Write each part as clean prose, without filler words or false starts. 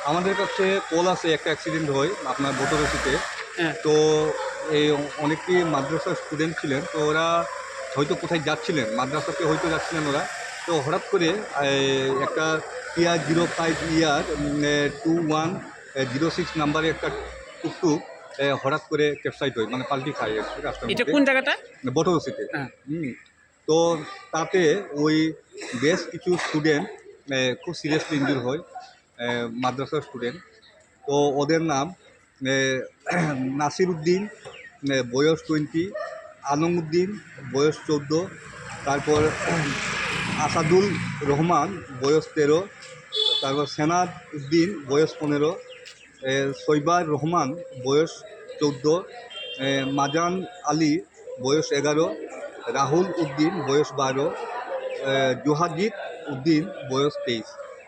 আমাদের কাছে কল আছে একটা অ্যাক্সিডেন্ট হয় আপনার বটরসিতে। হ্যাঁ। তো এই অনেকটি মাদ্রাসার স্টুডেন্ট ছিলেন, তো ওরা হয়তো কোথায় যাচ্ছিলেন, মাদ্রাসাতে হয়তো যাচ্ছিলেন ওরা। তো হঠাৎ করে একটা কিয়া 05 ইয়ার 2106 নাম্বারে একটা টুকটুক হঠাৎ করে ক্যাপসাইট হয়, মানে পাল্টি খায় আর কি রাস্তার এটা মধ্যে, কোন জায়গাটা? বটরসিতে। হ্যাঁ। তো তাতে ওই বেশ কিছু স্টুডেন্ট খুব সিরিয়াসলি ইনজুর হয়, মাদ্রাসার স্টুডেন্ট। তো ওদের নাম নাসির উদ্দিন, বয়স 20, আলমউদ্দিন বয়স 14, তারপর আসাদুল রহমান বয়স 13, তারপর সেনাদ উদ্দিন বয়স 15, শৈবার রহমান বয়স 14, মাজান আলী বয়স 11, রাহুল উদ্দিন বয়স 12, জোহাজিদ উদ্দিন বয়স 23।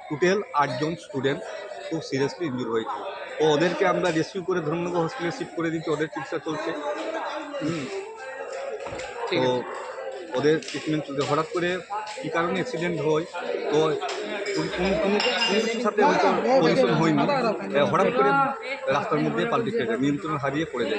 টোটাল 8 জন স্টুডেন্ট খুব সিরিয়াসলি ইনজুর হয়েছে। তো ওদেরকে আমরা রেস্কিউ করে ধর্মনগর হসপিটালে শিফট করে দিচ্ছি, ওদের চিকিৎসা চলছে। ঠিক তো আছে। ওদের ট্রিটমেন্ট চলছে। হঠাৎ করে কী কারণে অ্যাক্সিডেন্ট হয়, তো কোনো কিছুর সাথে হয়তো পরিশ্রম হয়নি, হঠাৎ করে রাস্তার মধ্যে পাল্টি খেয়ে যায়, নিয়ন্ত্রণ হারিয়ে পড়ে যায়।